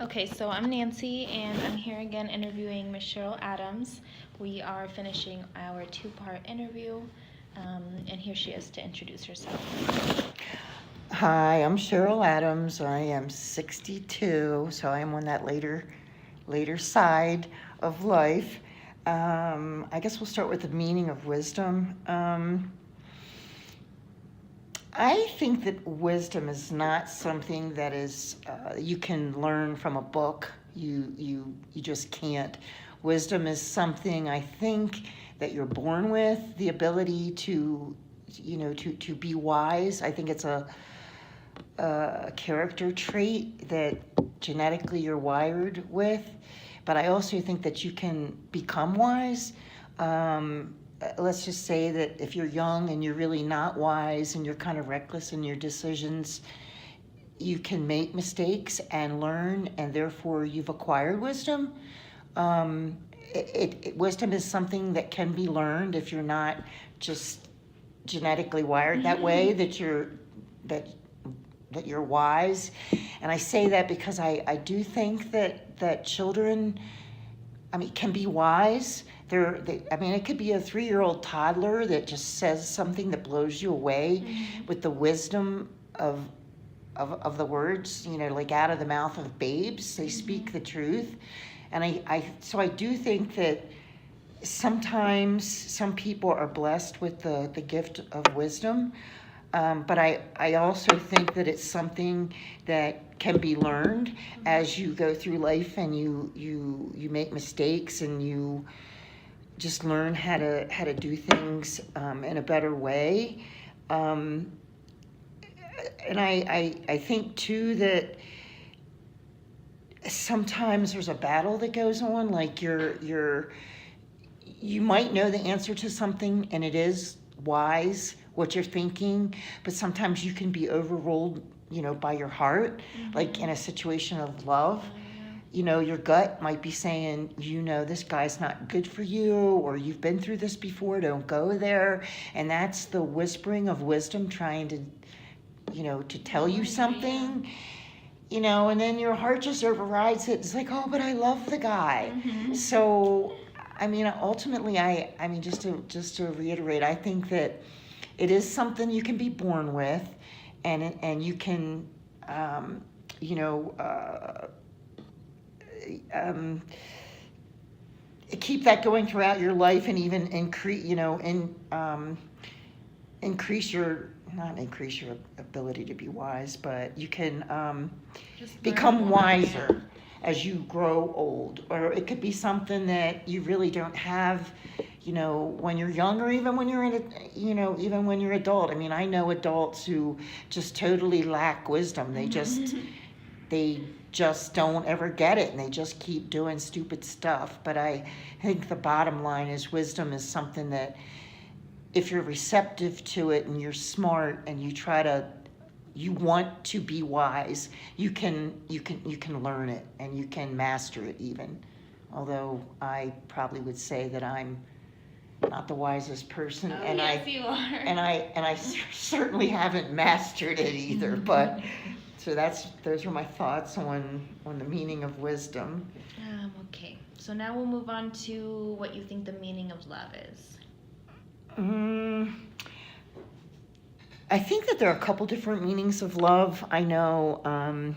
Okay, so I'm Nancy, and I'm here again interviewing Miss Cheryl Adams. We are finishing our two-part interview, and here she is to introduce herself. Hi, I'm Cheryl Adams. I am 62, so I am on that later side of life. I guess we'll start with the meaning of wisdom. I think that wisdom is not something that is you can learn from a book. You just can't. Wisdom is something I think that you're born with, the ability to to be wise. I think it's a character trait that genetically you're wired with, but I also think that you can become wise. Let's just say that if you're young and you're really not wise and you're kind of reckless in your decisions, you can make mistakes and learn, and therefore you've acquired wisdom. Wisdom is something that can be learned if you're not just genetically wired that way, that that you're wise. And I say that because I do think that children, I mean, can be wise. I mean, it could be a 3-year-old toddler that just says something that blows you away with the wisdom of the words, like out of the mouth of babes. They speak the truth. And so I do think that sometimes some people are blessed with the gift of wisdom. But I also think that it's something that can be learned as you go through life, and you make mistakes, and you just learn how to do things in a better way. And I think too that sometimes there's a battle that goes on, like you might know the answer to something, and it is wise what you're thinking, but sometimes you can be overruled, by your heart, like in a situation of love. Your gut might be saying, this guy's not good for you, or you've been through this before, don't go there. And that's the whispering of wisdom trying to tell you something, and then your heart just overrides it. It's like, oh, but I love the guy. So, I mean, ultimately, I mean, just to reiterate, I think that it is something you can be born with, and you can, you know, keep that going throughout your life, and even increase your not increase your ability to be wise, but you can become wiser as you grow old. Or it could be something that you really don't have, when you're young, or even when you're even when you're adult. I mean, I know adults who just totally lack wisdom. They just don't ever get it, and they just keep doing stupid stuff. But I think the bottom line is wisdom is something that, if you're receptive to it and you're smart and you want to be wise, you can learn it, and you can master it even. Although I probably would say that I'm not the wisest person, and yes, you are. I certainly haven't mastered it either. But so those are my thoughts on the meaning of wisdom. Okay, so now we'll move on to what you think the meaning of love is. I think that there are a couple different meanings of love. I know,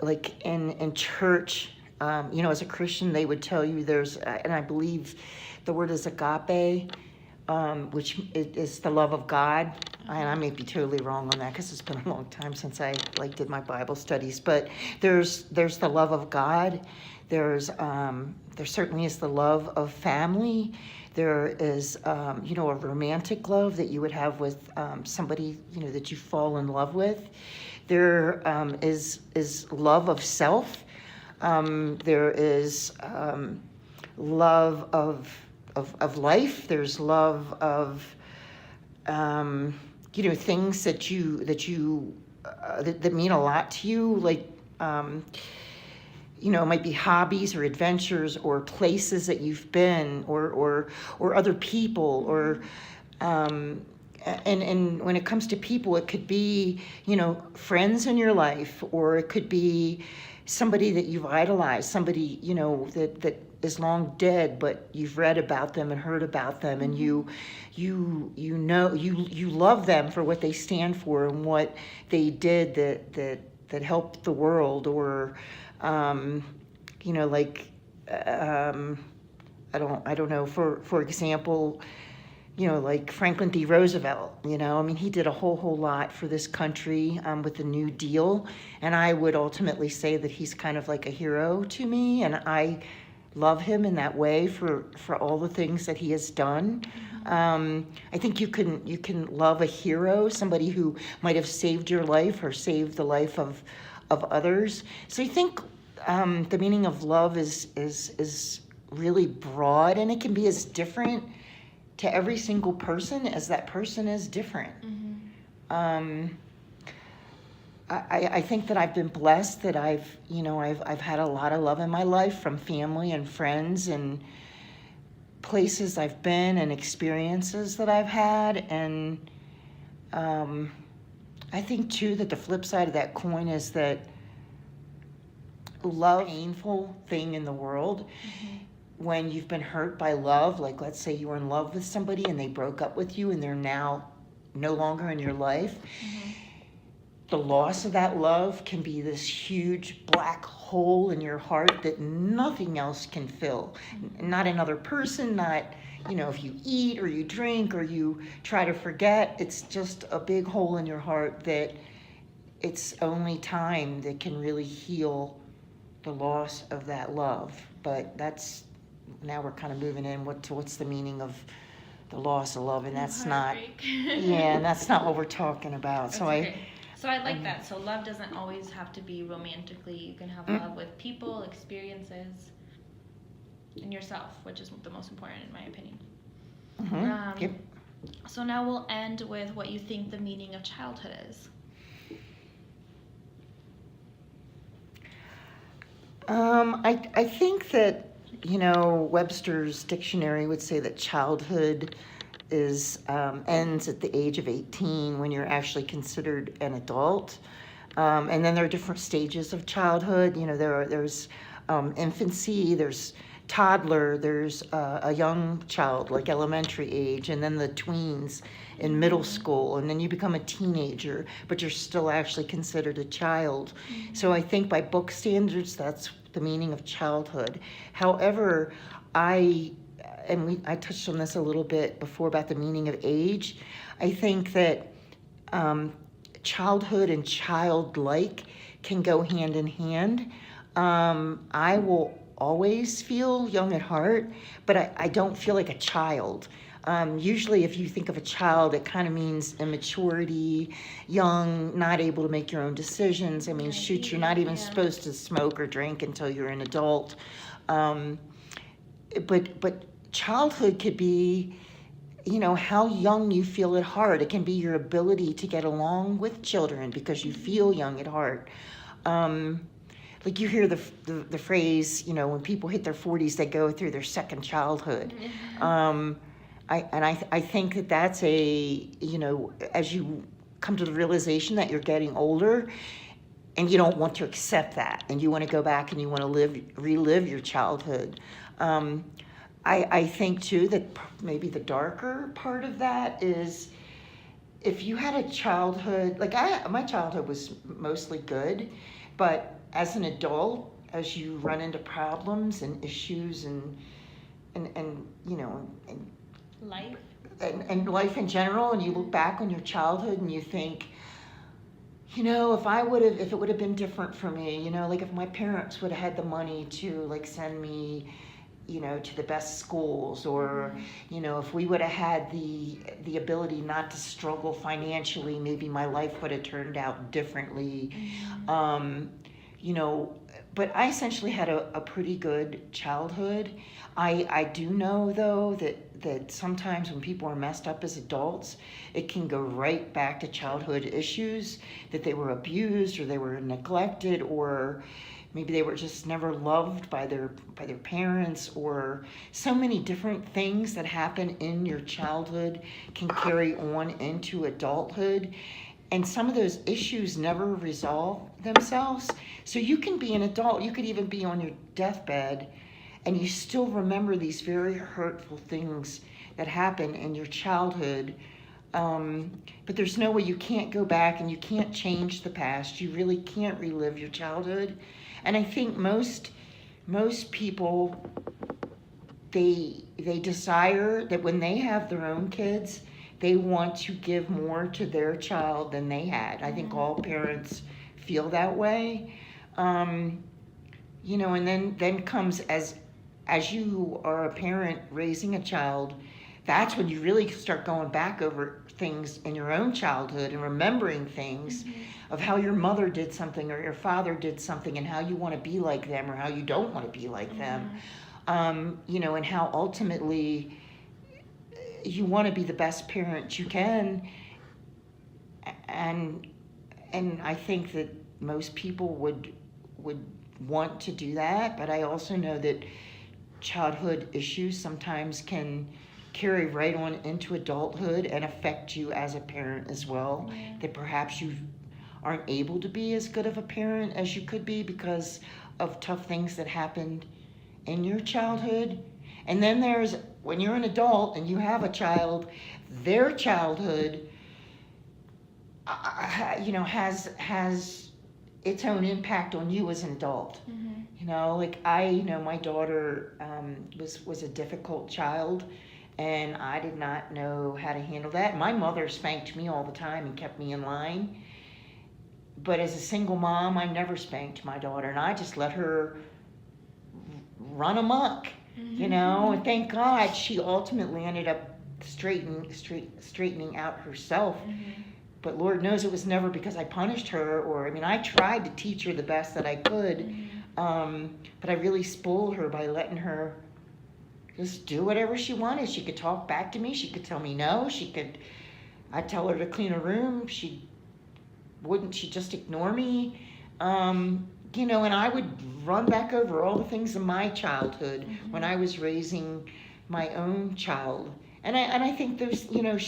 like in church, as a Christian, they would tell you there's, and I believe the word is agape, which is the love of God. And I may be totally wrong on that, because it's been a long time since I did my Bible studies. But there's the love of God. There certainly is the love of family. There is, a romantic love that you would have with somebody, that you fall in love with. There is love of self. There is love of life. There's love of things that mean a lot to you, like it might be hobbies or adventures or places that you've been, or other people, or and when it comes to people, it could be, you know, friends in your life, or it could be somebody that you've idolized, somebody, you know, that is long dead, but you've read about them and heard about them, and you love them for what they stand for and what they did that helped the world, or you know, like I don't know, for example, you know, like Franklin D. Roosevelt, you know, I mean, he did a whole lot for this country with the New Deal. And I would ultimately say that he's kind of like a hero to me. And I love him in that way for all the things that he has done. I think you can love a hero, somebody who might have saved your life or saved the life of others. So I think the meaning of love is really broad, and it can be as different to every single person as that person is different. I think that I've been blessed that I've had a lot of love in my life from family and friends and places I've been and experiences that I've had. And I think too that the flip side of that coin is that love, painful thing in the world. When you've been hurt by love, like let's say you were in love with somebody and they broke up with you and they're now no longer in your life, the loss of that love can be this huge black hole in your heart that nothing else can fill. Not another person, not, you know, if you eat or you drink or you try to forget, it's just a big hole in your heart that it's only time that can really heal the loss of that love. But that's, now we're kind of moving in what's the meaning of the loss of love, and that's not and that's not what we're talking about. So I like that. So love doesn't always have to be romantically. You can have love with people, experiences, and yourself, which is the most important in my opinion. Yep. So now we'll end with what you think the meaning of childhood is. I think that, you know, Webster's dictionary would say that childhood is ends at the age of 18 when you're actually considered an adult. And then there are different stages of childhood. You know, there's infancy, there's toddler, there's a young child, like elementary age, and then the tweens in middle school, and then you become a teenager, but you're still actually considered a child. So I think by book standards, that's the meaning of childhood. However, I touched on this a little bit before about the meaning of age. I think that childhood and childlike can go hand in hand. I will always feel young at heart, but I don't feel like a child. Usually if you think of a child, it kind of means immaturity, young, not able to make your own decisions. I mean, shoot, you're not even supposed to smoke or drink until you're an adult. But childhood could be, you know, how young you feel at heart. It can be your ability to get along with children because you feel young at heart. Like you hear the phrase, you know, when people hit their 40s, they go through their second childhood. I think that that's you know, as you come to the realization that you're getting older and you don't want to accept that and you want to go back and you want to relive your childhood. I think too that maybe the darker part of that is if you had a childhood, like my childhood was mostly good, but as an adult, as you run into problems and issues and you know, and life and life in general, and you look back on your childhood and you think, you know, if it would have been different for me, you know, like if my parents would have had the money to like send me, you know, to the best schools, or you know, if we would have had the ability not to struggle financially, maybe my life would have turned out differently. You know, but I essentially had a pretty good childhood. I do know though that sometimes when people are messed up as adults, it can go right back to childhood issues, that they were abused or they were neglected, or maybe they were just never loved by their parents, or so many different things that happen in your childhood can carry on into adulthood, and some of those issues never resolve themselves. So you can be an adult, you could even be on your deathbed, and you still remember these very hurtful things that happen in your childhood. But there's no way, you can't go back and you can't change the past. You really can't relive your childhood. And I think most people, they desire that when they have their own kids, they want to give more to their child than they had. I think all parents feel that way. You know, and then comes as you are a parent raising a child, that's when you really start going back over things in your own childhood and remembering things of how your mother did something or your father did something, and how you want to be like them or how you don't want to be like them. You know, and how ultimately you want to be the best parent you can. And I think that most people would want to do that, but I also know that childhood issues sometimes can carry right on into adulthood and affect you as a parent as well. Yeah. That perhaps you aren't able to be as good of a parent as you could be because of tough things that happened in your childhood. And then there's when you're an adult and you have a child, their childhood, you know, has its own impact on you as an adult. You know, like my daughter was a difficult child, and I did not know how to handle that. My mother spanked me all the time and kept me in line. But as a single mom, I never spanked my daughter, and I just let her run amok, you know. And thank God she ultimately ended up straightening out herself. But Lord knows it was never because I punished her, or I mean, I tried to teach her the best that I could, but I really spoiled her by letting her just do whatever she wanted. She could talk back to me. She could tell me no. I'd tell her to clean a room. She wouldn't. She'd just ignore me. You know, and I would run back over all the things in my childhood when I was raising my own child. And I think there's, you know,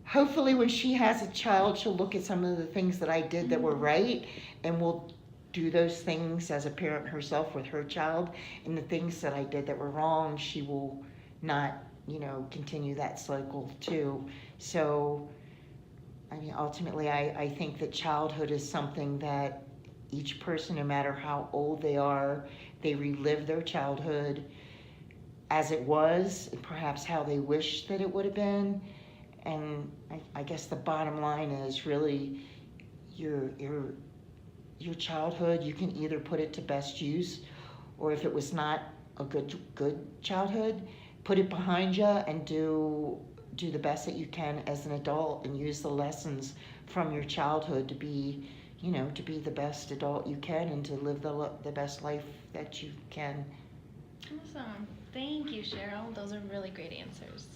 hopefully when she has a child, she'll look at some of the things that I did that were right, and will do those things as a parent herself with her child. And the things that I did that were wrong, she will not, you know, continue that cycle too. So, I mean, ultimately, I think that childhood is something that each person, no matter how old they are, they relive their childhood as it was, perhaps how they wish that it would have been. And I guess the bottom line is really your childhood, you can either put it to best use, or if it was not a good childhood, put it behind you and do the best that you can as an adult, and use the lessons from your childhood to be, you know, to be the best adult you can and to live the best life that you can. Awesome. Thank you, Cheryl. Those are really great answers.